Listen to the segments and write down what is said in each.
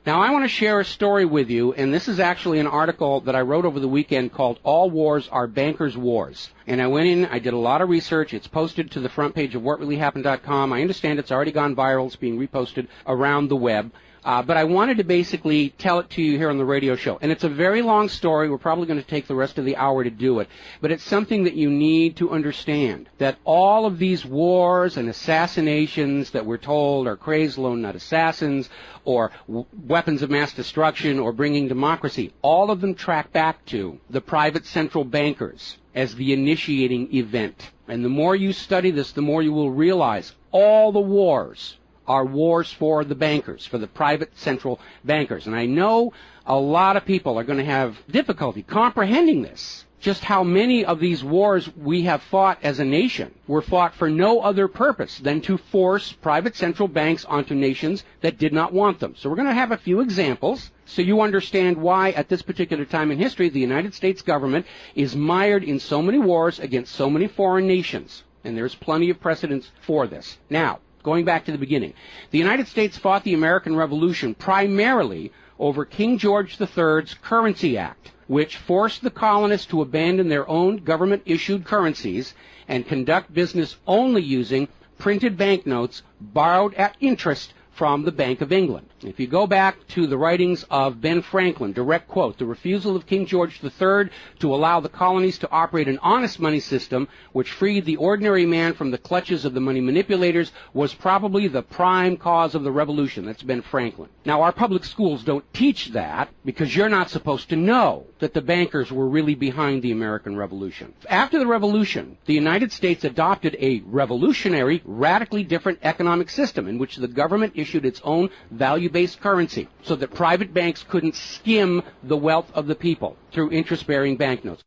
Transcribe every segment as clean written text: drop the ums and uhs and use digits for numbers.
Now, I want to share a story with you, and this is actually an article that I wrote over the weekend called All Wars Are Bankers' Wars. And I went in, I did a lot of research. It's posted to the front page of whatreallyhappened.com. I understand it's already gone viral. It's being reposted around the web. But I wanted to basically tell it to you here on the radio show. And it's a very long story. We're probably going to take the rest of the hour to do it. But it's something that you need to understand, that all of these wars and assassinations that we're told are crazed lone nut assassins or weapons of mass destruction or bringing democracy, all of them track back to the private central bankers as the initiating event. And the more you study this, the more you will realize all the wars are wars for the bankers, for the private central bankers. And I know a lot of people are going to have difficulty comprehending this. Just how many of these wars we have fought as a nation were fought for no other purpose than to force private central banks onto nations that did not want them. So we're going to have a few examples so you understand why at this particular time in history the United States government is mired in so many wars against so many foreign nations. And there's plenty of precedents for this. Now, going back to the beginning, the United States fought the American Revolution primarily over King George III's Currency Act, which forced the colonists to abandon their own government-issued currencies and conduct business only using printed banknotes borrowed at interest from the Bank of England. If you go back to the writings of Ben Franklin, direct quote, the refusal of King George III to allow the colonies to operate an honest money system which freed the ordinary man from the clutches of the money manipulators was probably the prime cause of the revolution. That's Ben Franklin. Now, our public schools don't teach that because you're not supposed to know that the bankers were really behind the American Revolution. After the Revolution, the United States adopted a revolutionary, radically different economic system in which the government issued its own value-based currency so that private banks couldn't skim the wealth of the people through interest-bearing banknotes.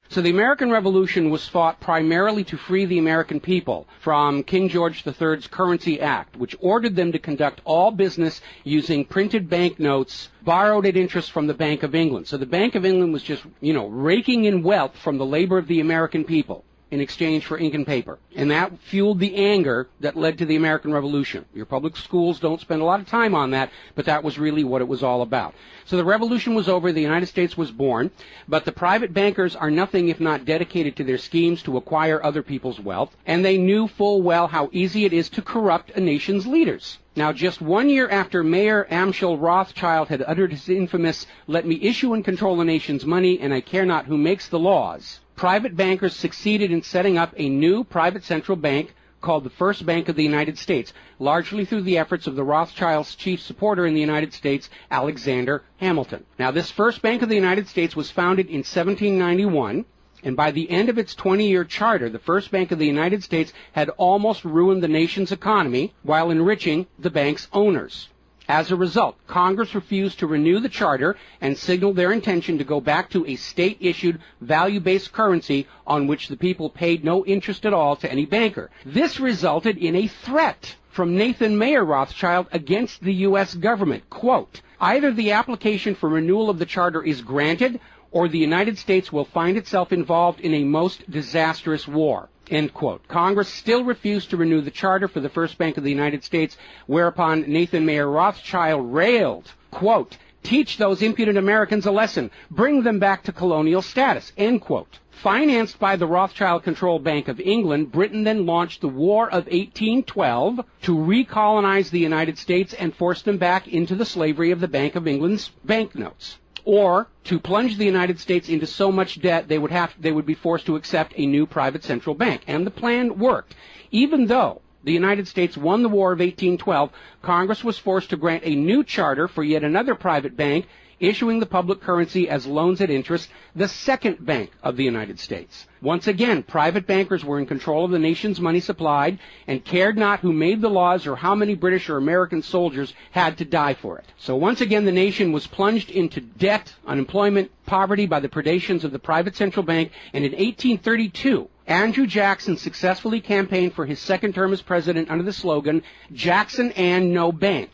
So the American Revolution was fought primarily to free the American people from King George III's Currency Act, which ordered them to conduct all business using printed banknotes borrowed at interest from the Bank of England. So the Bank of England was just, raking in wealth from the labor of the American people in exchange for ink and paper. And that fueled the anger that led to the American Revolution. Your public schools don't spend a lot of time on that, but that was really what it was all about. So the revolution was over, the United States was born, but the private bankers are nothing if not dedicated to their schemes to acquire other people's wealth, and they knew full well how easy it is to corrupt a nation's leaders. Now, just 1 year after Mayor Amschel Rothschild had uttered his infamous, "Let me issue and control the nation's money, and I care not who makes the laws," private bankers succeeded in setting up a new private central bank called the First Bank of the United States, largely through the efforts of the Rothschilds' chief supporter in the United States, Alexander Hamilton. Now, this First Bank of the United States was founded in 1791, and by the end of its 20-year charter, the First Bank of the United States had almost ruined the nation's economy while enriching the bank's owners. As a result, Congress refused to renew the charter and signaled their intention to go back to a state-issued, value-based currency on which the people paid no interest at all to any banker. This resulted in a threat from Nathan Mayer Rothschild against the U.S. government. Quote, "Either the application for renewal of the charter is granted, or the United States will find itself involved in a most disastrous war." End quote. Congress still refused to renew the charter for the First Bank of the United States, whereupon Nathan Mayer Rothschild railed, quote, "Teach those impudent Americans a lesson. Bring them back to colonial status." End quote. Financed by the Rothschild-controlled Bank of England, Britain then launched the War of 1812 to recolonize the United States and force them back into the slavery of the Bank of England's banknotes, or to plunge the United States into so much debt they would be forced to accept a new private central bank. And the plan worked. Even though the United States won the War of 1812, Congress was forced to grant a new charter for yet another private bank, issuing the public currency as loans at interest, the Second Bank of the United States. Once again, private bankers were in control of the nation's money supplied and cared not who made the laws or how many British or American soldiers had to die for it. So once again, the nation was plunged into debt, unemployment, poverty by the predations of the private central bank, and in 1832, Andrew Jackson successfully campaigned for his second term as president under the slogan, "Jackson and no bank."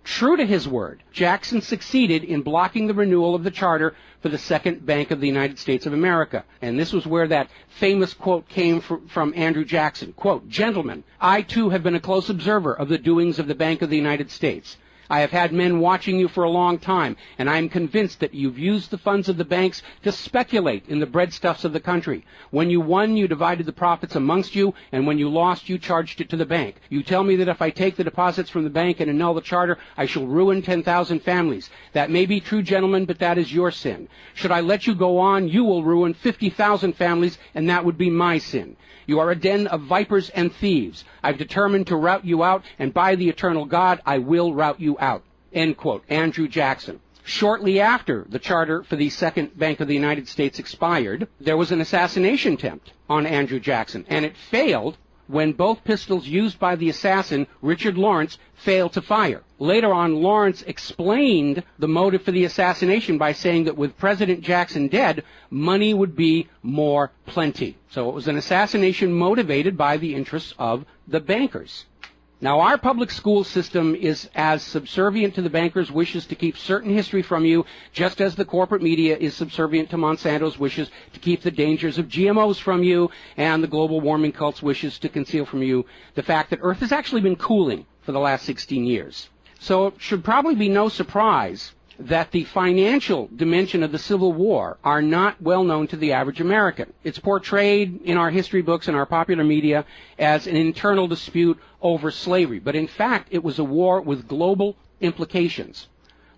True to his word, Jackson succeeded in blocking the renewal of the charter for the Second Bank of the United States of America. And this was where that famous quote came from Andrew Jackson. Quote, "Gentlemen, I too have been a close observer of the doings of the Bank of the United States. I have had men watching you for a long time, and I am convinced that you've used the funds of the banks to speculate in the breadstuffs of the country. When you won, you divided the profits amongst you, and when you lost, you charged it to the bank. You tell me that if I take the deposits from the bank and annul the charter, I shall ruin 10,000 families. That may be true, gentlemen, but that is your sin. Should I let you go on, you will ruin 50,000 families, and that would be my sin. You are a den of vipers and thieves. I've determined to rout you out, and by the eternal God, I will rout you out. End quote. Andrew Jackson. Shortly after the charter for the Second Bank of the United States expired, there was an assassination attempt on Andrew Jackson, and it failed when both pistols used by the assassin, Richard Lawrence, failed to fire. Later on, Lawrence explained the motive for the assassination by saying that with President Jackson dead, money would be more plenty. So it was an assassination motivated by the interests of the bankers. Now, our public school system is as subservient to the bankers' wishes to keep certain history from you, just as the corporate media is subservient to Monsanto's wishes to keep the dangers of GMOs from you, and the global warming cult's wishes to conceal from you the fact that Earth has actually been cooling for the last 16 years. So it should probably be no surprise that the financial dimension of the Civil War are not well known to the average American. It's portrayed in our history books and our popular media as an internal dispute over slavery, but in fact it was a war with global implications.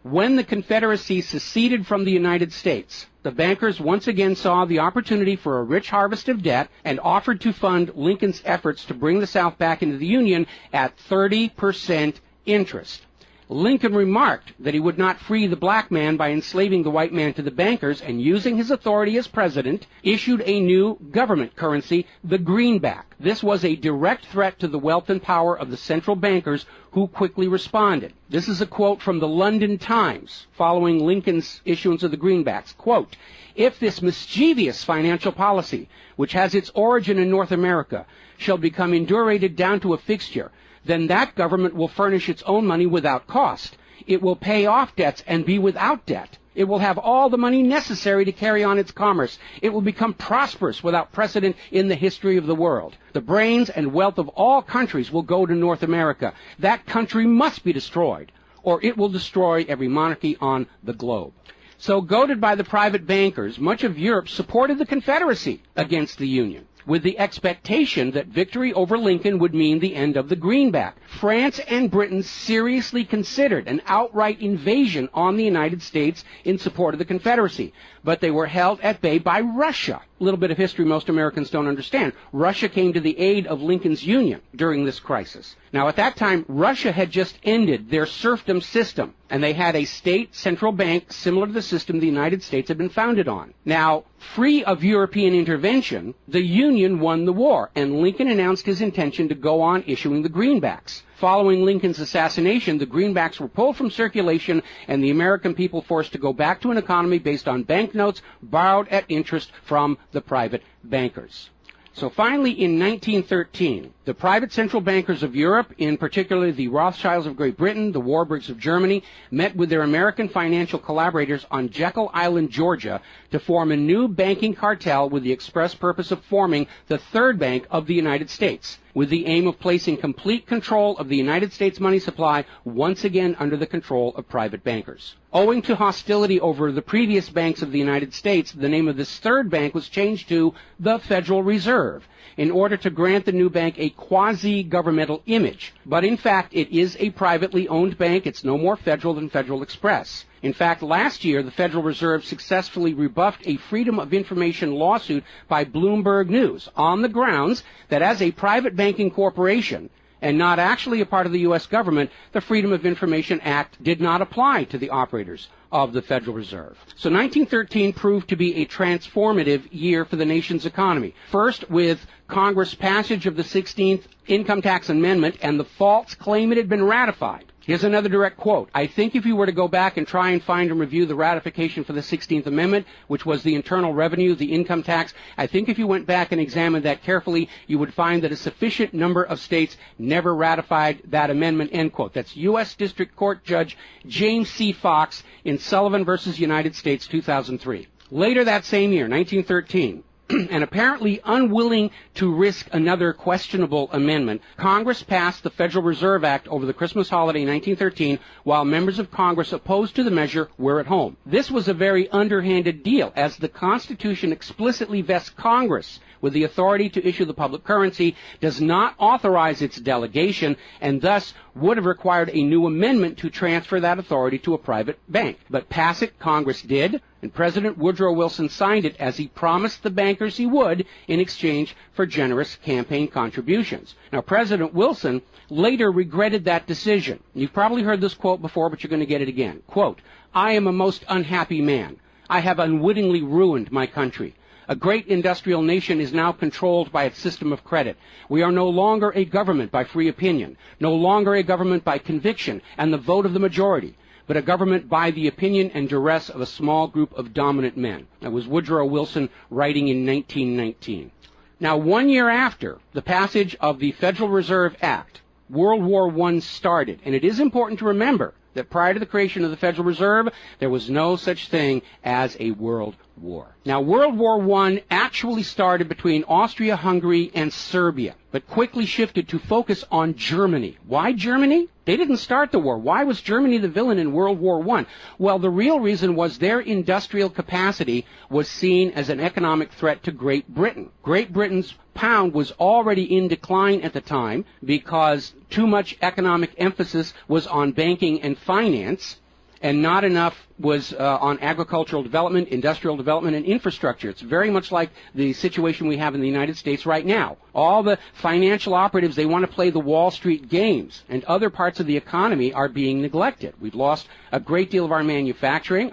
When the Confederacy seceded from the United States, the bankers once again saw the opportunity for a rich harvest of debt and offered to fund Lincoln's efforts to bring the South back into the Union at 30% interest. Lincoln remarked that he would not free the black man by enslaving the white man to the bankers, and using his authority as president, issued a new government currency, the greenback. This was a direct threat to the wealth and power of the central bankers, who quickly responded. This is a quote from the London Times following Lincoln's issuance of the greenbacks. Quote, "If this mischievous financial policy, which has its origin in North America, shall become indurated down to a fixture, then that government will furnish its own money without cost. It will pay off debts and be without debt. It will have all the money necessary to carry on its commerce. It will become prosperous without precedent in the history of the world. The brains and wealth of all countries will go to North America. That country must be destroyed, or it will destroy every monarchy on the globe." So, goaded by the private bankers, much of Europe supported the Confederacy against the Union, with the expectation that victory over Lincoln would mean the end of the greenback. France and Britain seriously considered an outright invasion on the United States in support of the Confederacy, but they were held at bay by Russia. A little bit of history most Americans don't understand. Russia came to the aid of Lincoln's Union during this crisis. Now, at that time, Russia had just ended their serfdom system, and they had a state central bank similar to the system the United States had been founded on. Now, free of European intervention, the Union won the war, and Lincoln announced his intention to go on issuing the greenbacks. Following Lincoln's assassination, the greenbacks were pulled from circulation, and the American people forced to go back to an economy based on banknotes borrowed at interest from the private bankers. So finally, in 1913, the private central bankers of Europe, in particular the Rothschilds of Great Britain, the Warburgs of Germany, met with their American financial collaborators on Jekyll Island, Georgia, to form a new banking cartel with the express purpose of forming the Third Bank of the United States, with the aim of placing complete control of the United States money supply once again under the control of private bankers. Owing to hostility over the previous banks of the United States, the name of this third bank was changed to the Federal Reserve, in order to grant the new bank a quasi-governmental image. But in fact, it is a privately owned bank. It's no more federal than Federal Express. In fact, last year, the Federal Reserve successfully rebuffed a Freedom of Information lawsuit by Bloomberg News on the grounds that as a private banking corporation, and not actually a part of the U.S. government, the Freedom of Information Act did not apply to the operators of the Federal Reserve. So 1913 proved to be a transformative year for the nation's economy. First, with Congress' passage of the 16th Income Tax Amendment and the false claim it had been ratified. Here's another direct quote. "I think if you were to go back and try and find and review the ratification for the 16th Amendment, which was the internal revenue, the income tax, I think if you went back and examined that carefully, you would find that a sufficient number of states never ratified that amendment," end quote. That's U.S. District Court Judge James C. Fox in Sullivan versus United States, 2003. Later that same year, 1913, and apparently unwilling to risk another questionable amendment, Congress passed the Federal Reserve Act over the Christmas holiday in 1913, while members of Congress opposed to the measure were at home. This was a very underhanded deal, as the Constitution explicitly vests Congress with the authority to issue the public currency, does not authorize its delegation, and thus would have required a new amendment to transfer that authority to a private bank. But pass it, Congress did, and President Woodrow Wilson signed it as he promised the bankers he would in exchange for generous campaign contributions. Now, President Wilson later regretted that decision. You've probably heard this quote before, but you're going to get it again. Quote, "I am a most unhappy man. I have unwittingly ruined my country. A great industrial nation is now controlled by its system of credit. We are no longer a government by free opinion, no longer a government by conviction and the vote of the majority, but a government by the opinion and duress of a small group of dominant men." That was Woodrow Wilson writing in 1919. Now, 1 year after the passage of the Federal Reserve Act, World War I started, and it is important to remember that prior to the creation of the Federal Reserve, there was no such thing as a world war. Now, World War I actually started between Austria, Hungary, and Serbia, but quickly shifted to focus on Germany. Why Germany? They didn't start the war. Why was Germany the villain in World War I? Well, the real reason was their industrial capacity was seen as an economic threat to Great Britain. Great Britain's pound was already in decline at the time because too much economic emphasis was on banking and finance, and not enough was on agricultural development, industrial development, and infrastructure. It's very much like the situation we have in the United States right now. All the financial operatives, they want to play the Wall Street games, and other parts of the economy are being neglected. We've lost a great deal of our manufacturing.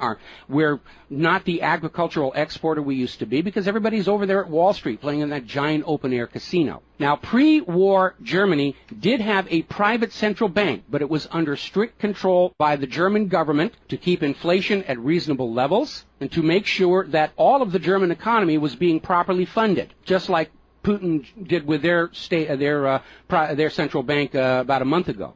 We're not the agricultural exporter we used to be because everybody's over there at Wall Street playing in that giant open-air casino. Now, pre-war Germany did have a private central bank, but it was under strict control by the German government to keep inflation at reasonable levels and to make sure that all of the German economy was being properly funded, just like Putin did with their central bank about a month ago.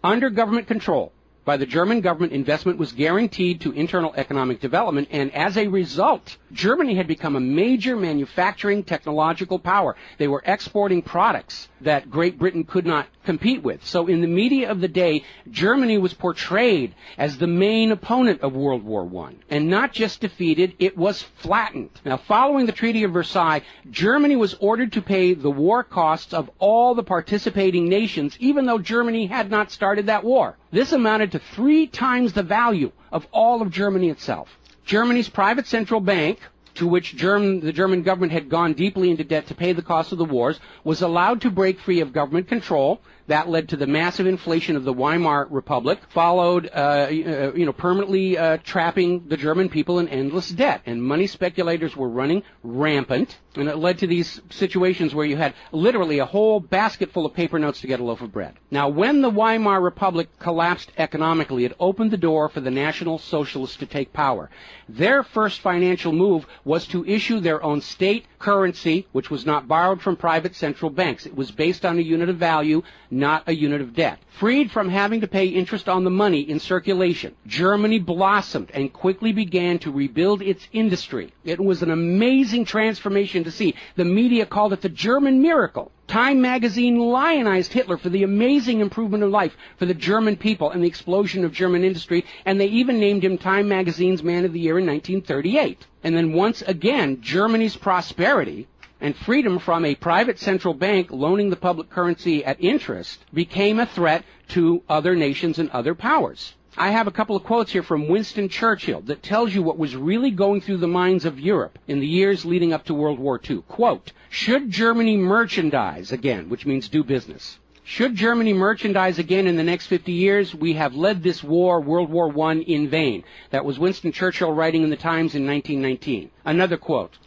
Under government control by the German government, investment was guaranteed to internal economic development, and as a result, Germany had become a major manufacturing technological power. They were exporting products that Great Britain could not compete with. So in the media of the day, Germany was portrayed as the main opponent of World War I. And not just defeated, it was flattened. Now, following the Treaty of Versailles, Germany was ordered to pay the war costs of all the participating nations, even though Germany had not started that war. This amounted to 3 times the value of all of Germany itself. Germany's private central bank, to which the German government had gone deeply into debt to pay the cost of the wars, was allowed to break free of government control. That led to the massive inflation of the Weimar Republic, followed, permanently trapping the German people in endless debt. And money speculators were running rampant, and it led to these situations where you had literally a whole basket full of paper notes to get a loaf of bread. Now, when the Weimar Republic collapsed economically, it opened the door for the National Socialists to take power. Their first financial move was to issue their own state currency, which was not borrowed from private central banks. It was based on a unit of value, not a unit of debt. Freed from having to pay interest on the money in circulation, Germany blossomed and quickly began to rebuild its industry. It was an amazing transformation to see. The media called it the German miracle. Time magazine lionized Hitler for the amazing improvement of life for the German people and the explosion of German industry, and they even named him Time magazine's Man of the Year in 1938. And then once again, Germany's prosperity and freedom from a private central bank loaning the public currency at interest became a threat to other nations and other powers. I have a couple of quotes here from Winston Churchill that tells you what was really going through the minds of Europe in the years leading up to World War II. Quote, "Should Germany merchandise again," which means do business, "should Germany merchandise again in the next 50 years, we have led this war, World War I, in vain." That was Winston Churchill writing in the Times in 1919. Another quote,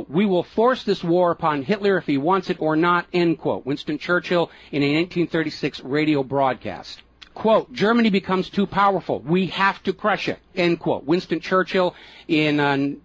"We will force this war upon Hitler if he wants it or not," end quote. Winston Churchill in a 1936 radio broadcast. Quote, "Germany becomes too powerful. We have to crush it," end quote. Winston Churchill in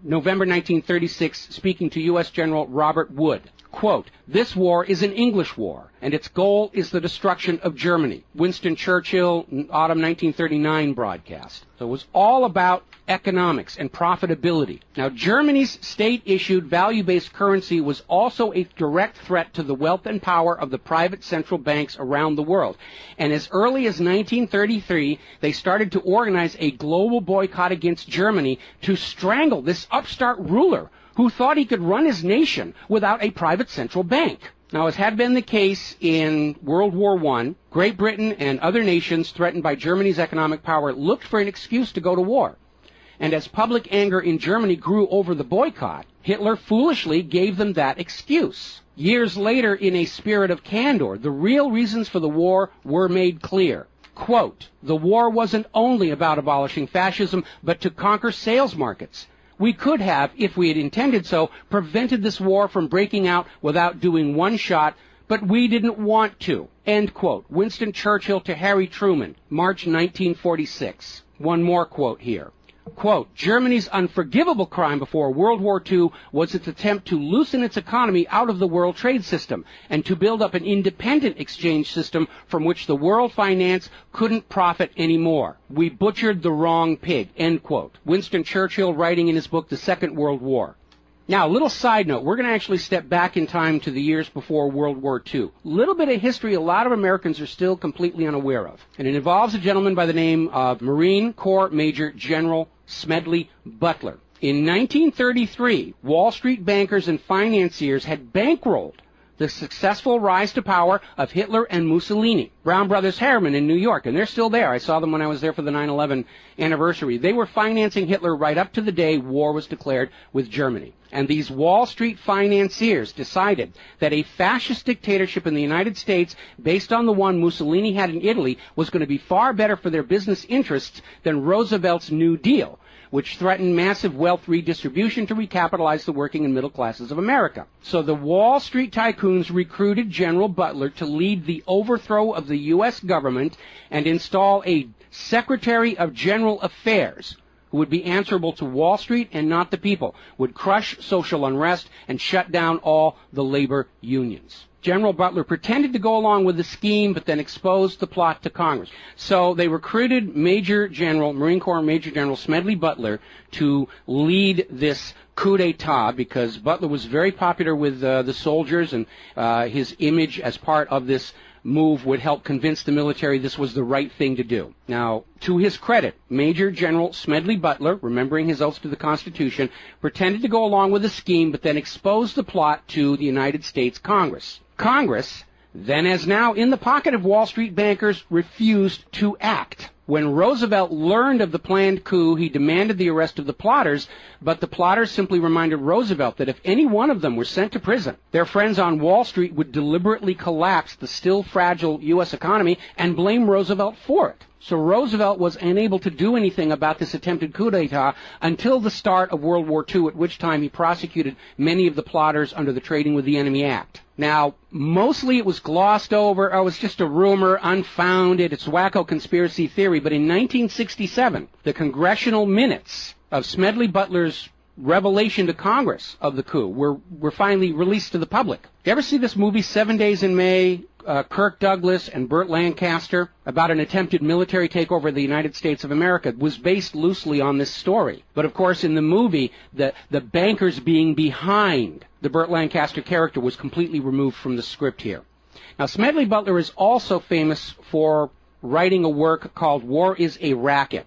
November 1936 speaking to U.S. General Robert Wood. Quote, "This war is an English war, and its goal is the destruction of Germany." Winston Churchill, autumn 1939 broadcast. So it was all about economics and profitability. Now, Germany's state-issued value-based currency was also a direct threat to the wealth and power of the private central banks around the world. And as early as 1933, they started to organize a global boycott against Germany to strangle this upstart ruler who thought he could run his nation without a private central bank. Now, as had been the case in World War I, Great Britain and other nations threatened by Germany's economic power looked for an excuse to go to war. And as public anger in Germany grew over the boycott, Hitler foolishly gave them that excuse. Years later, in a spirit of candor, the real reasons for the war were made clear. Quote, "The war wasn't only about abolishing fascism, but to conquer sales markets. We could have, if we had intended so, prevented this war from breaking out without doing one shot, but we didn't want to." End quote. Winston Churchill to Harry Truman, March 1946. One more quote here. Quote, "Germany's unforgivable crime before World War II was its attempt to loosen its economy out of the world trade system and to build up an independent exchange system from which the world finance couldn't profit anymore. We butchered the wrong pig." End quote. Winston Churchill writing in his book, The Second World War. Now, a little side note, we're going to actually step back in time to the years before World War II. Little bit of history a lot of Americans are still completely unaware of. And it involves a gentleman by the name of Marine Corps Major General Smedley Butler. In 1933, Wall Street bankers and financiers had bankrolled the successful rise to power of Hitler and Mussolini. Brown Brothers Harriman in New York, and they're still there. I saw them when I was there for the 9/11 anniversary. They were financing Hitler right up to the day war was declared with Germany. And these Wall Street financiers decided that a fascist dictatorship in the United States, based on the one Mussolini had in Italy, was going to be far better for their business interests than Roosevelt's New Deal, which threatened massive wealth redistribution to recapitalize the working and middle classes of America. So the Wall Street tycoons recruited General Butler to lead the overthrow of the U.S. government and install a Secretary of General Affairs who would be answerable to Wall Street and not the people, would crush social unrest and shut down all the labor unions. General Butler pretended to go along with the scheme, but then exposed the plot to Congress. So they recruited Marine Corps Major General Smedley Butler to lead this coup d'etat because Butler was very popular with the soldiers, and his image as part of this move would help convince the military this was the right thing to do. Now, to his credit, Major General Smedley Butler, remembering his oath to the Constitution, pretended to go along with the scheme, but then exposed the plot to the United States Congress. Congress, then as now in the pocket of Wall Street bankers, refused to act. When Roosevelt learned of the planned coup, he demanded the arrest of the plotters, but the plotters simply reminded Roosevelt that if any one of them were sent to prison, their friends on Wall Street would deliberately collapse the still fragile U.S. economy and blame Roosevelt for it. So Roosevelt was unable to do anything about this attempted coup d'etat until the start of World War II, at which time he prosecuted many of the plotters under the Trading with the Enemy Act. Now, mostly it was glossed over. Oh, it's just a rumor, unfounded, it's wacko conspiracy theory. But in 1967, the congressional minutes of Smedley Butler's revelation to Congress of the coup were finally released to the public. You ever see this movie 7 Days in May, Kirk Douglas and Burt Lancaster, about an attempted military takeover of the United States of America? It was based loosely on this story. But of course, in the movie, the bankers being behind the Burt Lancaster character was completely removed from the script here. Now, Smedley Butler is also famous for writing a work called War is a Racket.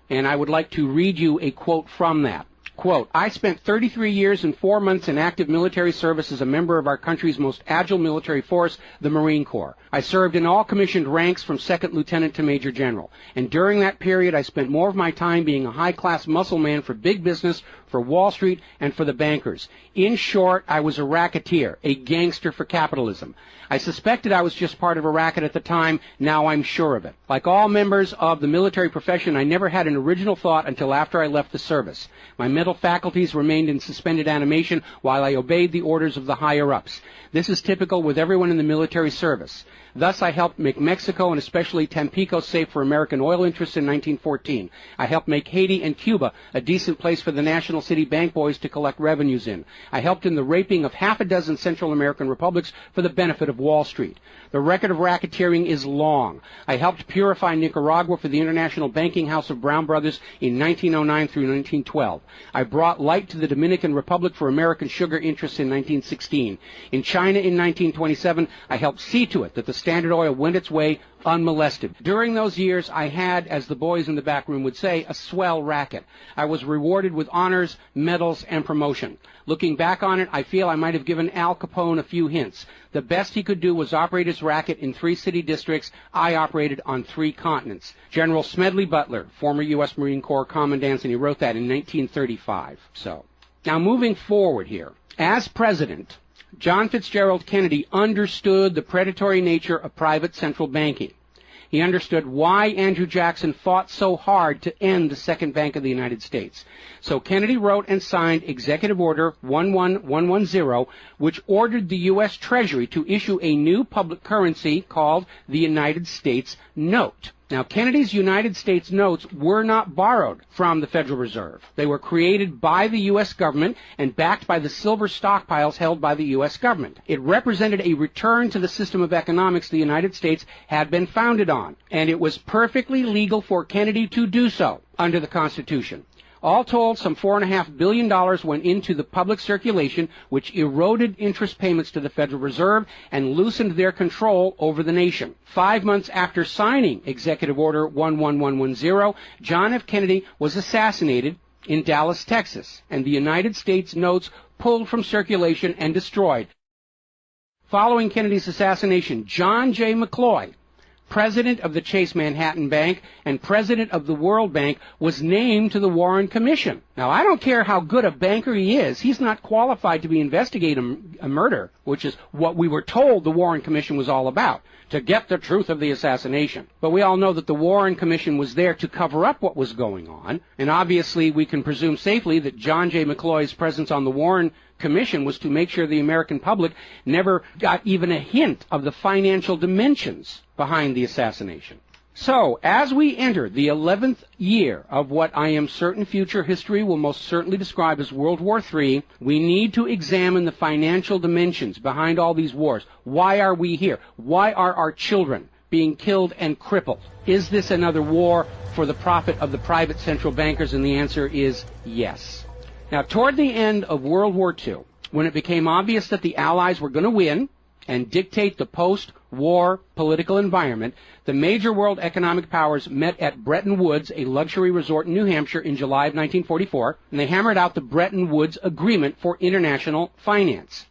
And I would like to read you a quote from that. Quote, "I spent 33 years and 4 months in active military service as a member of our country's most agile military force, the Marine Corps. I served in all commissioned ranks from second lieutenant to major general. And during that period, I spent more of my time being a high-class muscle man for big business, for Wall Street, and for the bankers. In short, I was a racketeer, a gangster for capitalism. I suspected I was just part of a racket at the time. Now I'm sure of it. Like all members of the military profession, I never had an original thought until after I left the service. My mental mental faculties remained in suspended animation while I obeyed the orders of the higher-ups. This is typical with everyone in the military service. Thus, I helped make Mexico and especially Tampico safe for American oil interests in 1914. I helped make Haiti and Cuba a decent place for the National City Bank boys to collect revenues in. I helped in the raping of half a dozen Central American republics for the benefit of Wall Street. The record of racketeering is long. I helped purify Nicaragua for the International Banking House of Brown Brothers in 1909 through 1912. I brought light to the Dominican Republic for American sugar interests in 1916. In China in 1927, I helped see to it that the Standard Oil went its way unmolested. During those years, I had, as the boys in the back room would say, a swell racket. I was rewarded with honors, medals, and promotion. Looking back on it, I feel I might have given Al Capone a few hints. The best he could do was operate his racket in 3 city districts. I operated on 3 continents. General Smedley Butler, former U.S. Marine Corps Commandant, and he wrote that in 1935. So, now moving forward here. As president, John Fitzgerald Kennedy understood the predatory nature of private central banking. He understood why Andrew Jackson fought so hard to end the Second Bank of the United States. So Kennedy wrote and signed Executive Order 11110, which ordered the U.S. Treasury to issue a new public currency called the United States Note. Now, Kennedy's United States notes were not borrowed from the Federal Reserve. They were created by the U.S. government and backed by the silver stockpiles held by the U.S. government. It represented a return to the system of economics the United States had been founded on, and it was perfectly legal for Kennedy to do so under the Constitution. All told, some $4.5 billion went into the public circulation, which eroded interest payments to the Federal Reserve and loosened their control over the nation. 5 months after signing Executive Order 11110, John F. Kennedy was assassinated in Dallas, Texas, and the United States notes pulled from circulation and destroyed. Following Kennedy's assassination, John J. McCloy, president of the Chase Manhattan Bank and president of the World Bank, was named to the Warren Commission. Now, I don't care how good a banker he is. He's not qualified to be investigating a murder, which is what we were told the Warren Commission was all about, to get the truth of the assassination. But we all know that the Warren Commission was there to cover up what was going on, and obviously we can presume safely that John J. McCloy's presence on the Warren Commission was to make sure the American public never got even a hint of the financial dimensions behind the assassination. So, as we enter the 11th year of what I am certain future history will most certainly describe as World War III, we need to examine the financial dimensions behind all these wars. Why are we here? Why are our children being killed and crippled? Is this another war for the profit of the private central bankers? And the answer is yes. Now, toward the end of World War II, when it became obvious that the Allies were going to win and dictate the post-war political environment, the major world economic powers met at Bretton Woods, a luxury resort in New Hampshire, in July of 1944, and they hammered out the Bretton Woods Agreement for International Finance.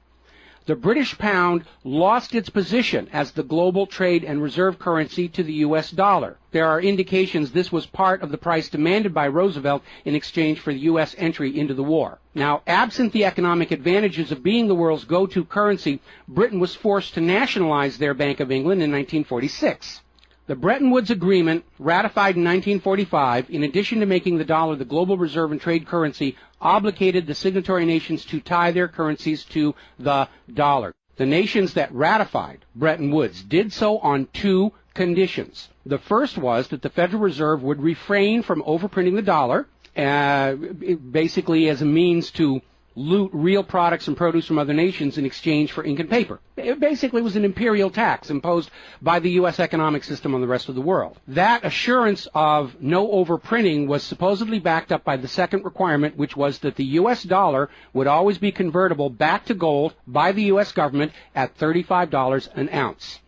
The British pound lost its position as the global trade and reserve currency to the U.S. dollar. There are indications this was part of the price demanded by Roosevelt in exchange for the U.S. entry into the war. Now, absent the economic advantages of being the world's go-to currency, Britain was forced to nationalize their Bank of England in 1946. The Bretton Woods Agreement, ratified in 1945, in addition to making the dollar the global reserve and trade currency, obligated the signatory nations to tie their currencies to the dollar. The nations that ratified Bretton Woods did so on 2 conditions. The first was that the Federal Reserve would refrain from overprinting the dollar, basically as a means to loot real products and produce from other nations in exchange for ink and paper. It basically was an imperial tax imposed by the U.S. economic system on the rest of the world. That assurance of no overprinting was supposedly backed up by the second requirement, which was that the U.S. dollar would always be convertible back to gold by the U.S. government at $35 an ounce.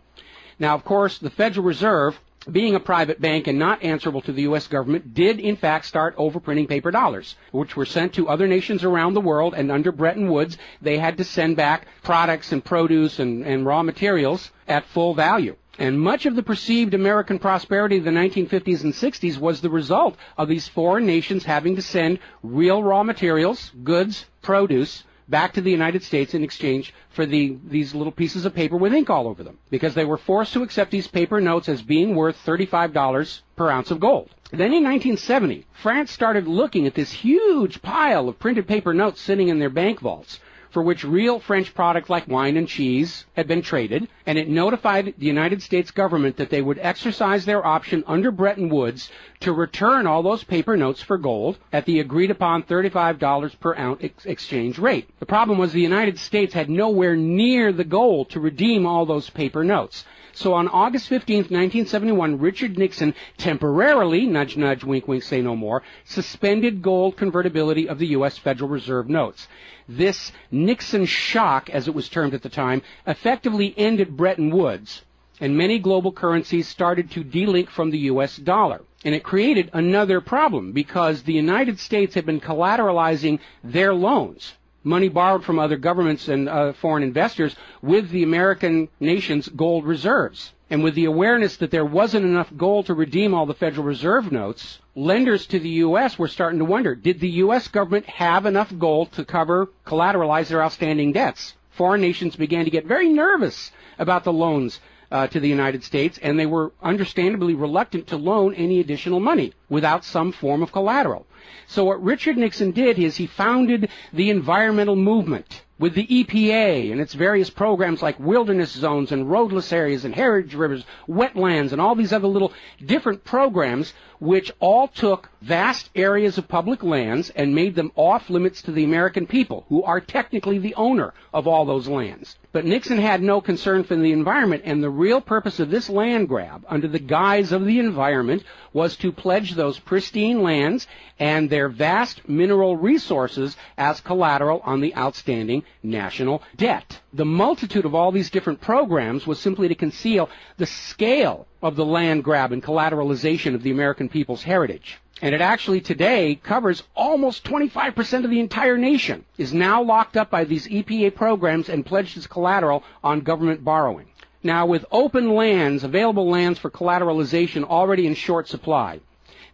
Now, of course, the Federal Reserve, being a private bank and not answerable to the U.S. government, did in fact start overprinting paper dollars, which were sent to other nations around the world, and under Bretton Woods, they had to send back products and produce and raw materials at full value. And much of the perceived American prosperity of the 1950s and 60s was the result of these foreign nations having to send real raw materials, goods, produce, back to the United States in exchange for these little pieces of paper with ink all over them, because they were forced to accept these paper notes as being worth $35 per ounce of gold. Then in 1970, France started looking at this huge pile of printed paper notes sitting in their bank vaults, for which real French products like wine and cheese had been traded, and it notified the United States government that they would exercise their option under Bretton Woods to return all those paper notes for gold at the agreed-upon $35 per ounce exchange rate. The problem was the United States had nowhere near the gold to redeem all those paper notes. So on August 15, 1971, Richard Nixon temporarily, nudge, nudge, wink, wink, say no more, suspended gold convertibility of the U.S. Federal Reserve notes. This Nixon shock, as it was termed at the time, effectively ended Bretton Woods, and many global currencies started to delink from the U.S. dollar. And it created another problem, because the United States had been collateralizing their loans, money borrowed from other governments and foreign investors, with the American nation's gold reserves. And with the awareness that there wasn't enough gold to redeem all the Federal Reserve notes, lenders to the U.S. were starting to wonder, did the U.S. government have enough gold to collateralize their outstanding debts? Foreign nations began to get very nervous about the loans to the United States, and they were understandably reluctant to loan any additional money without some form of collateral. So what Richard Nixon did is he founded the environmental movement with the EPA and its various programs like wilderness zones and roadless areas and heritage rivers, wetlands, and all these other little different programs, which all took vast areas of public lands and made them off limits to the American people, who are technically the owner of all those lands. But Nixon had no concern for the environment, and the real purpose of this land grab, under the guise of the environment, was to pledge those pristine lands and their vast mineral resources as collateral on the outstanding national debt. The multitude of all these different programs was simply to conceal the scale of the land grab and collateralization of the American people's heritage. And it actually today covers almost 25% of the entire nation, is now locked up by these EPA programs and pledged as collateral on government borrowing. Now, with open lands, available lands for collateralization already in short supply,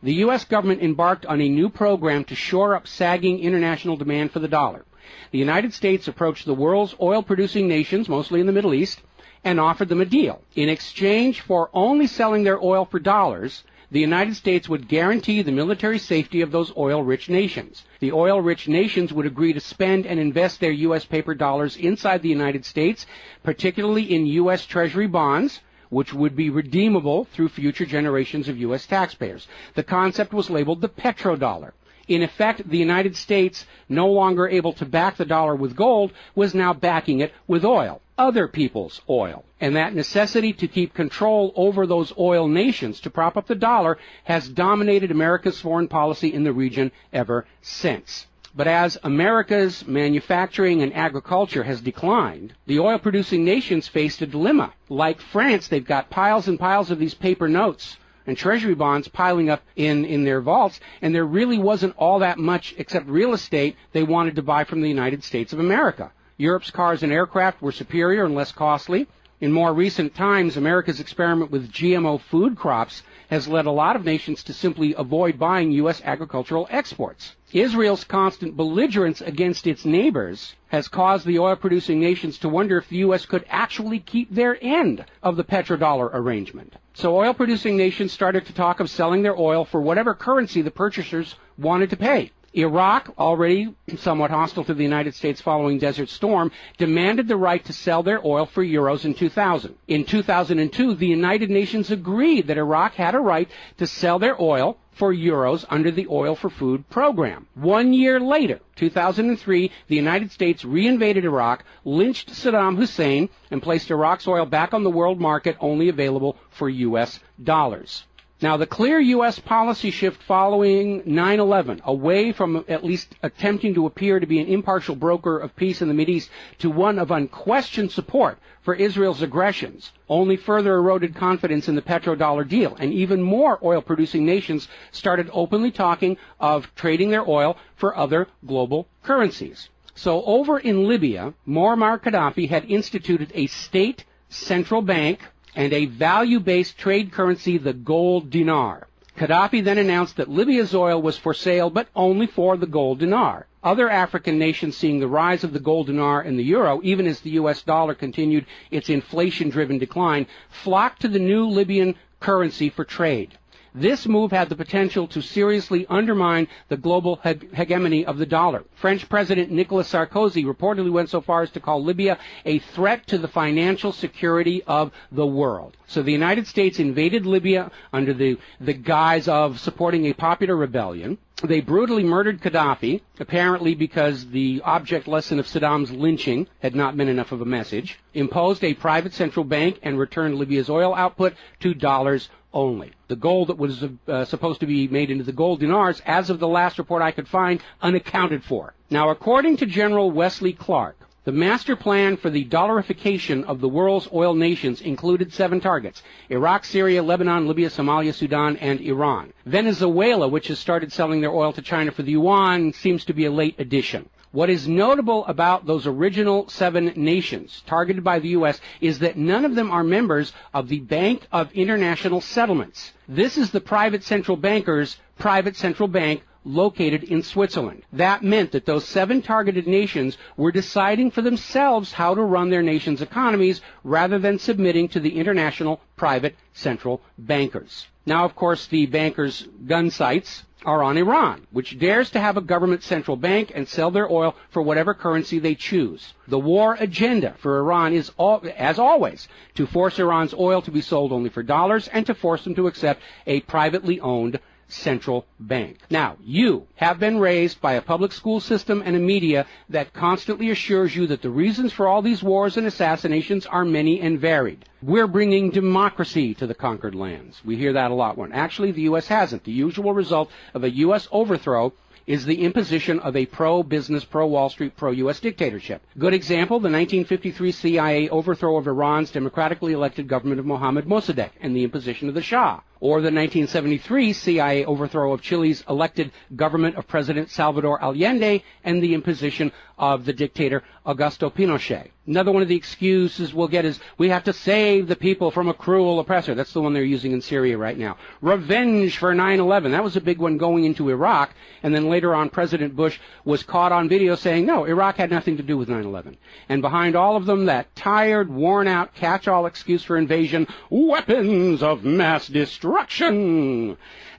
the U.S. government embarked on a new program to shore up sagging international demand for the dollar. The United States approached the world's oil-producing nations, mostly in the Middle East, and offered them a deal. In exchange for only selling their oil for dollars, the United States would guarantee the military safety of those oil-rich nations. The oil-rich nations would agree to spend and invest their U.S. paper dollars inside the United States, particularly in U.S. Treasury bonds, which would be redeemable through future generations of U.S. taxpayers. The concept was labeled the petrodollar. In effect, the United States, no longer able to back the dollar with gold, was now backing it with oil, other people's oil. And that necessity to keep control over those oil nations to prop up the dollar has dominated America's foreign policy in the region ever since. But as America's manufacturing and agriculture has declined, the oil-producing nations faced a dilemma. Like France, they've got piles and piles of these paper notes and treasury bonds piling up in their vaults, and there really wasn't all that much except real estate they wanted to buy from the United States of America. Europe's cars and aircraft were superior and less costly. In more recent times, America's experiment with GMO food crops has led a lot of nations to simply avoid buying U.S. agricultural exports. Israel's constant belligerence against its neighbors has caused the oil-producing nations to wonder if the U.S. could actually keep their end of the petrodollar arrangement. So oil-producing nations started to talk of selling their oil for whatever currency the purchasers wanted to pay. Iraq, already somewhat hostile to the United States following Desert Storm, demanded the right to sell their oil for euros in 2000. In 2002, the United Nations agreed that Iraq had a right to sell their oil for euros under the Oil for Food program. 1 year later, 2003, the United States reinvaded Iraq, lynched Saddam Hussein, and placed Iraq's oil back on the world market, only available for U.S. dollars. Now, the clear U.S. policy shift following 9/11, away from at least attempting to appear to be an impartial broker of peace in the Mideast to one of unquestioned support for Israel's aggressions, only further eroded confidence in the petrodollar deal, and even more oil-producing nations started openly talking of trading their oil for other global currencies. So over in Libya, Muammar Gaddafi had instituted a state central bank and a value-based trade currency, the gold dinar. Gaddafi then announced that Libya's oil was for sale, but only for the gold dinar. other African nations seeing the rise of the gold dinar and the euro, even as the U.S. dollar continued its inflation-driven decline, flocked to the new Libyan currency for trade. This move had the potential to seriously undermine the global hegemony of the dollar. French President Nicolas Sarkozy reportedly went so far as to call Libya a threat to the financial security of the world. So the United States invaded Libya under the guise of supporting a popular rebellion. They brutally murdered Gaddafi, apparently because the object lesson of Saddam's lynching had not been enough of a message, imposed a private central bank, and returned Libya's oil output to dollars only. The gold that was supposed to be made into the gold dinars, as of the last report I could find, unaccounted for. Now, according to General Wesley Clark, the master plan for the dollarification of the world's oil nations included 7 targets: Iraq, Syria, Lebanon, Libya, Somalia, Sudan, and Iran. Venezuela, which has started selling their oil to China for the yuan, seems to be a late addition. What is notable about those original 7 nations targeted by the U.S. is that none of them are members of the Bank of International Settlements. This is the private central banker's private central bank located in Switzerland. That meant that those 7 targeted nations were deciding for themselves how to run their nation's economies rather than submitting to the international private central bankers. Now, of course, the bankers' gun sights are on Iran, which dares to have a government central bank and sell their oil for whatever currency they choose. The war agenda for Iran is, as always, to force Iran's oil to be sold only for dollars and to force them to accept a privately owned central bank. Now, you have been raised by a public school system and a media that constantly assures you that the reasons for all these wars and assassinations are many and varied. We're bringing democracy to the conquered lands. We hear that a lot. When actually the U.S. hasn't. The usual result of a U.S. overthrow is the imposition of a pro-business, pro-Wall Street, pro-U.S. dictatorship. Good example, the 1953 CIA overthrow of Iran's democratically elected government of Mohammad Mossadegh and the imposition of the Shah. Or the 1973 CIA overthrow of Chile's elected government of President Salvador Allende and the imposition of the dictator Augusto Pinochet. Another one of the excuses we'll get is we have to save the people from a cruel oppressor. That's the one they're using in Syria right now. Revenge for 9/11. That was a big one going into Iraq. And then later on, President Bush was caught on video saying, no, Iraq had nothing to do with 9/11. And behind all of them, that tired, worn-out, catch-all excuse for invasion, weapons of mass destruction.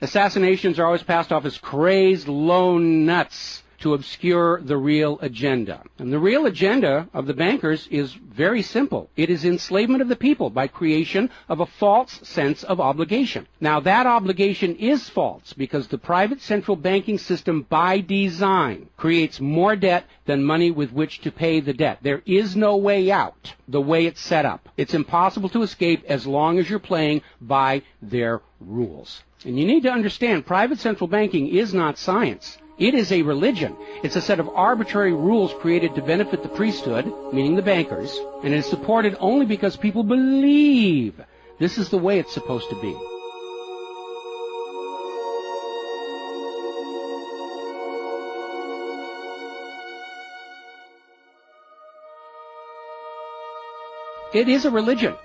Assassinations are always passed off as crazed lone nuts to obscure the real agenda. And the real agenda of the bankers is very simple. It is enslavement of the people by creation of a false sense of obligation. Now, that obligation is false because the private central banking system by design creates more debt than money with which to pay the debt. There is no way out the way it's set up. It's impossible to escape as long as you're playing by their rules. And you need to understand, private central banking is not science. It is a religion. It's a set of arbitrary rules created to benefit the priesthood, meaning the bankers, and it is supported only because people believe this is the way it's supposed to be. It is a religion.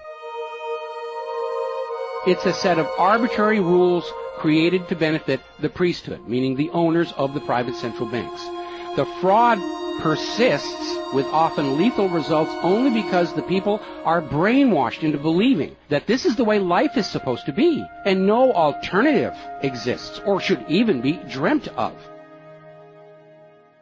It's a set of arbitrary rules created to benefit the priesthood, meaning the owners of the private central banks. The fraud persists with often lethal results only because the people are brainwashed into believing that this is the way life is supposed to be, and no alternative exists or should even be dreamt of.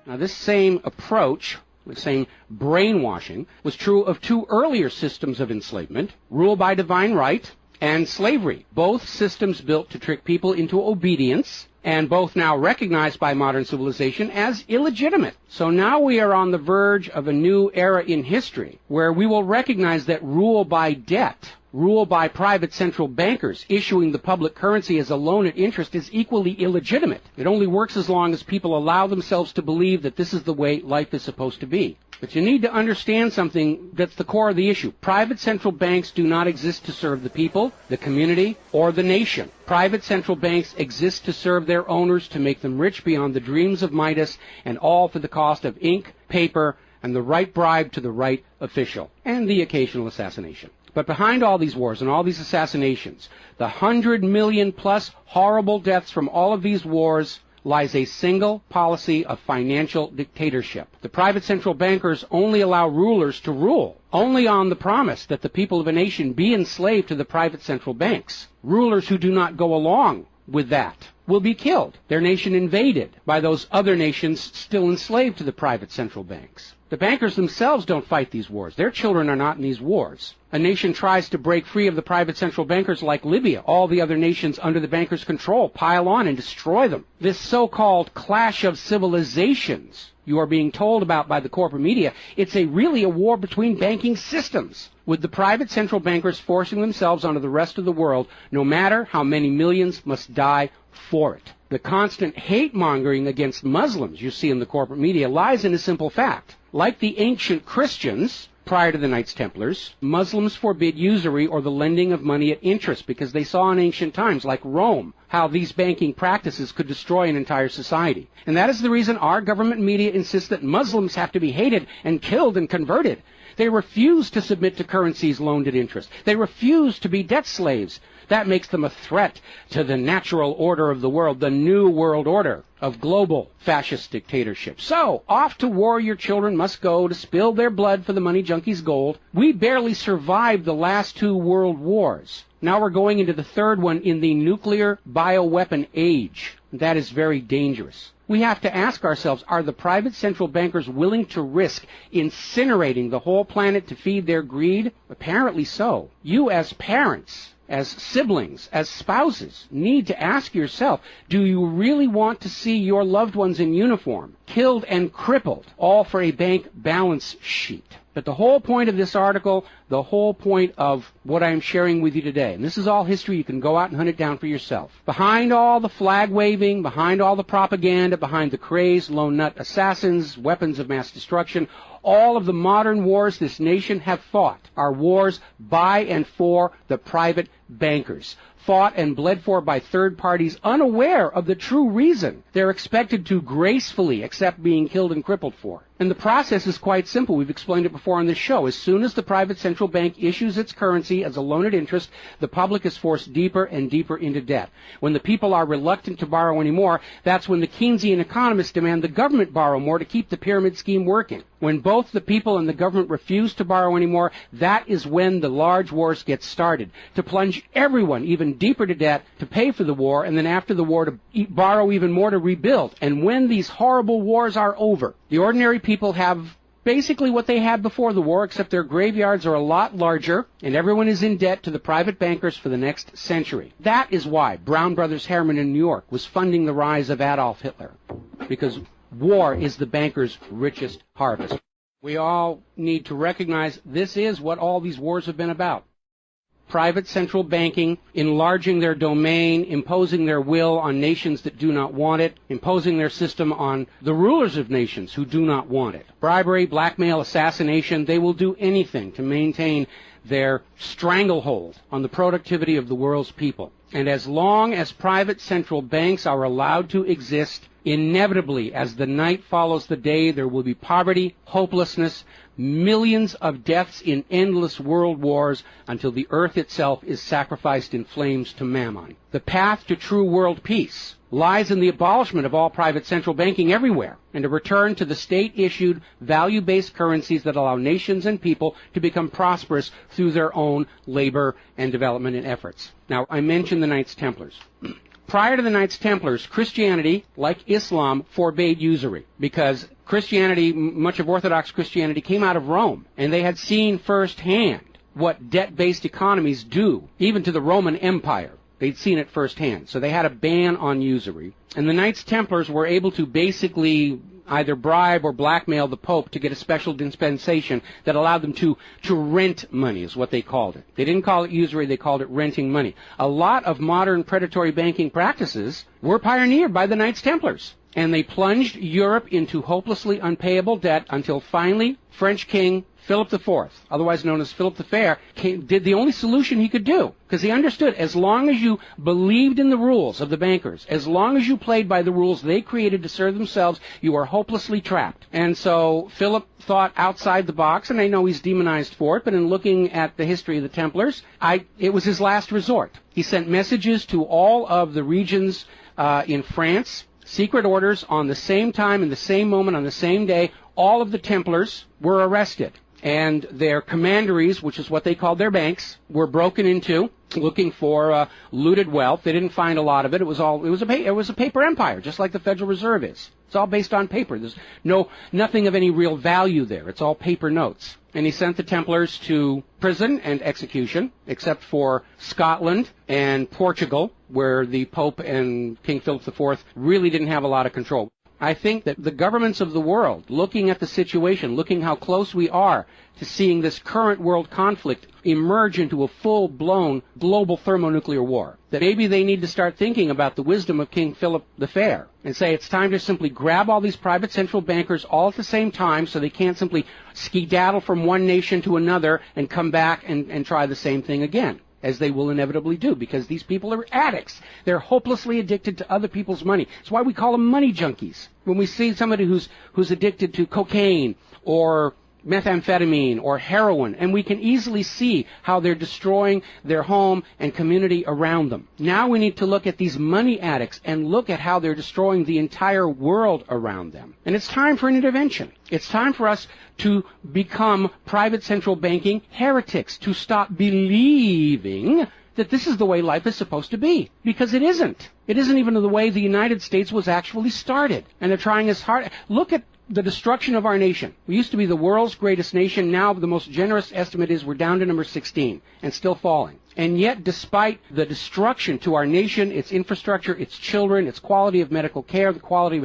Now, this same approach, the same brainwashing, was true of 2 earlier systems of enslavement, rule by divine right and slavery, both systems built to trick people into obedience, and both now recognized by modern civilization as illegitimate. So now we are on the verge of a new era in history where we will recognize that rule by debt, rule by private central bankers issuing the public currency as a loan at interest is equally illegitimate. It only works as long as people allow themselves to believe that this is the way life is supposed to be. But you need to understand something that's the core of the issue. Private central banks do not exist to serve the people, the community, or the nation. Private central banks exist to serve their owners, to make them rich beyond the dreams of Midas, and all for the cost of ink, paper, and the right bribe to the right official, and the occasional assassination. But behind all these wars and all these assassinations, the 100 million plus horrible deaths from all of these wars lies a single policy of financial dictatorship. The private central bankers only allow rulers to rule, only on the promise that the people of a nation be enslaved to the private central banks. Rulers who do not go along with that will be killed, their nation invaded by those other nations still enslaved to the private central banks. The bankers themselves don't fight these wars. Their children are not in these wars. A nation tries to break free of the private central bankers like Libya. All the other nations under the bankers' control pile on and destroy them. This so-called clash of civilizations you are being told about by the corporate media, it's really a war between banking systems, with the private central bankers forcing themselves onto the rest of the world, no matter how many millions must die for it. The constant hate-mongering against Muslims you see in the corporate media lies in a simple fact. Like the ancient Christians, prior to the Knights Templars, Muslims forbid usury or the lending of money at interest because they saw in ancient times, like Rome, how these banking practices could destroy an entire society. And that is the reason our government media insists that Muslims have to be hated and killed and converted. They refuse to submit to currencies loaned at interest. They refuse to be debt slaves. That makes them a threat to the natural order of the world, the new world order of global fascist dictatorship. So, off to war your children must go to spill their blood for the money junkies' gold. We barely survived the last 2 world wars. Now we're going into the third one in the nuclear bioweapon age. That is very dangerous. We have to ask ourselves, are the private central bankers willing to risk incinerating the whole planet to feed their greed? Apparently so. You as parents, as siblings, as spouses, need to ask yourself, do you really want to see your loved ones in uniform, killed and crippled, all for a bank balance sheet? But the whole point of this article, the whole point of what I'm sharing with you today, and this is all history, you can go out and hunt it down for yourself. Behind all the flag waving, behind all the propaganda, behind the crazed lone nut assassins, weapons of mass destruction, all of the modern wars this nation have fought are wars by and for the private bankers, fought and bled for by third parties unaware of the true reason they're expected to gracefully accept being killed and crippled for. And the process is quite simple. We've explained it before on this show. As soon as the private central bank issues its currency as a loan at interest, the public is forced deeper and deeper into debt. When the people are reluctant to borrow anymore, that's when the Keynesian economists demand the government borrow more to keep the pyramid scheme working. When both the people and the government refuse to borrow anymore, that is when the large wars get started, to plunge everyone even deeper to debt to pay for the war, and then after the war to borrow even more to rebuild. And when these horrible wars are over, the ordinary people have basically what they had before the war, except their graveyards are a lot larger, and everyone is in debt to the private bankers for the next century. That is why Brown Brothers Harriman in New York was funding the rise of Adolf Hitler, because war is the bankers' richest harvest. We all need to recognize this is what all these wars have been about. Private central banking, enlarging their domain, imposing their will on nations that do not want it, imposing their system on the rulers of nations who do not want it. Bribery, blackmail, assassination, they will do anything to maintain their stranglehold on the productivity of the world's people. And as long as private central banks are allowed to exist, inevitably, as the night follows the day, there will be poverty, hopelessness, millions of deaths in endless world wars until the earth itself is sacrificed in flames to Mammon. The path to true world peace lies in the abolishment of all private central banking everywhere and a return to the state-issued, value-based currencies that allow nations and people to become prosperous through their own labor and development and efforts. Now, I mentioned the Knights Templars. Prior to the Knights Templars, Christianity, like Islam, forbade usury because Christianity, much of Orthodox Christianity, came out of Rome, and they had seen firsthand what debt-based economies do, even to the Roman Empire. They'd seen it firsthand, so they had a ban on usury. And the Knights Templars were able to basically either bribe or blackmail the Pope to get a special dispensation that allowed them to rent money, is what they called it. They didn't call it usury, they called it renting money. A lot of modern predatory banking practices were pioneered by the Knights Templars. And they plunged Europe into hopelessly unpayable debt until finally French King Philip IV, otherwise known as Philip the Fair, did the only solution he could do, because he understood as long as you believed in the rules of the bankers, as long as you played by the rules they created to serve themselves, you are hopelessly trapped. And so Philip thought outside the box, and I know he's demonized for it, but in looking at the history of the Templars, it was his last resort. He sent messages to all of the regions in France, secret orders on the same time, in the same moment, on the same day. All of the Templars were arrested, and their commanderies, which is what they called their banks, were broken into, looking for looted wealth. They didn't find a lot of it. It was a paper empire, just like the Federal Reserve is. It's all based on paper. There's nothing of any real value there. It's all paper notes. And he sent the Templars to prison and execution, except for Scotland and Portugal, where the Pope and King Philip IV really didn't have a lot of control. I think that the governments of the world, looking at the situation, looking how close we are to seeing this current world conflict emerge into a full-blown global thermonuclear war, that maybe they need to start thinking about the wisdom of King Philip the Fair and say it's time to simply grab all these private central bankers all at the same time so they can't simply skedaddle from one nation to another and come back and try the same thing again, as they will inevitably do, because these people are addicts. They're hopelessly addicted to other people's money. That's why we call them money junkies. When we see somebody who's addicted to cocaine or methamphetamine or heroin, and we can easily see how they're destroying their home and community around them. Now we need to look at these money addicts and look at how they're destroying the entire world around them. And it's time for an intervention. It's time for us to become private central banking heretics, to stop believing that this is the way life is supposed to be, because it isn't. It isn't even the way the United States was actually started. And they're trying as hard. Look at the destruction of our nation. We used to be the world's greatest nation. Now the most generous estimate is we're down to number 16 and still falling. And yet, despite the destruction to our nation, its infrastructure, its children, its quality of medical care, the quality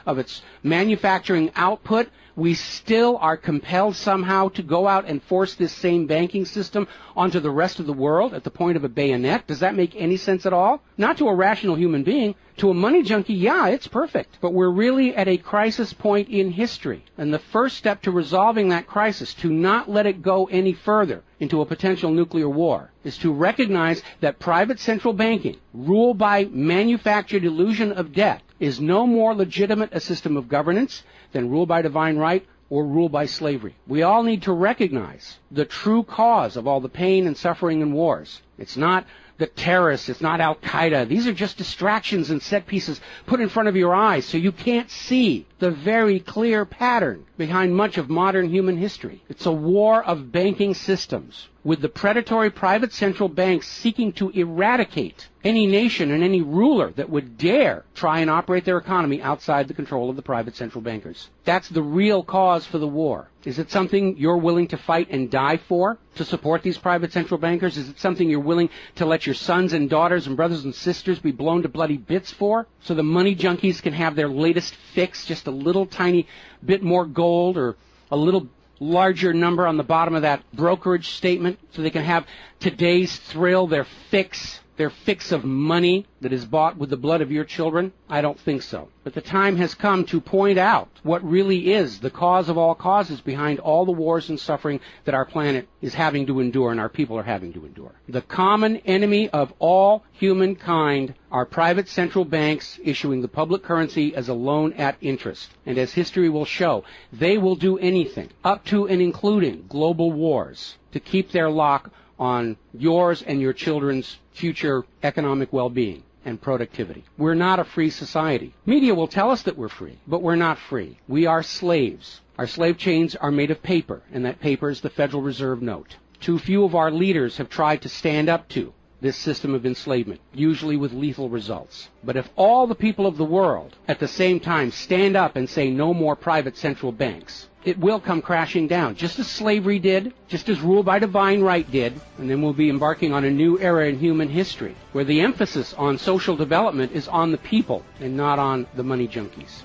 of its manufacturing output, we still are compelled somehow to go out and force this same banking system onto the rest of the world at the point of a bayonet. Does that make any sense at all? Not to a rational human being. To a money junkie, yeah, it's perfect. But we're really at a crisis point in history. And the first step to resolving that crisis, to not let it go any further into a potential nuclear war, is to recognize that private central banking, ruled by manufactured illusion of debt, is no more legitimate a system of governance than rule by divine right or rule by slavery. We all need to recognize the true cause of all the pain and suffering and wars. It's not the terrorists, it's not Al-Qaeda. These are just distractions and set pieces put in front of your eyes so you can't see the very clear pattern behind much of modern human history. It's a war of banking systems, with the predatory private central banks seeking to eradicate any nation and any ruler that would dare try and operate their economy outside the control of the private central bankers. That's the real cause for the war. Is it something you're willing to fight and die for, to support these private central bankers? Is it something you're willing to let your sons and daughters and brothers and sisters be blown to bloody bits for, so the money junkies can have their latest fix, just a little tiny bit more gold or a little larger number on the bottom of that brokerage statement, so they can have today's thrill, their fix of money that is bought with the blood of your children? I don't think so. But the time has come to point out what really is the cause of all causes behind all the wars and suffering that our planet is having to endure and our people are having to endure. The common enemy of all humankind are private central banks issuing the public currency as a loan at interest. And as history will show, they will do anything, up to and including global wars, to keep their lock on yours and your children's future economic well-being and productivity. We're not a free society. Media will tell us that we're free, but we're not free. We are slaves. Our slave chains are made of paper, and that paper is the Federal Reserve note. Too few of our leaders have tried to stand up to this system of enslavement, usually with lethal results. But if all the people of the world at the same time stand up and say no more private central banks, it will come crashing down, just as slavery did, just as rule by divine right did, and then we'll be embarking on a new era in human history, where the emphasis on social development is on the people and not on the money junkies.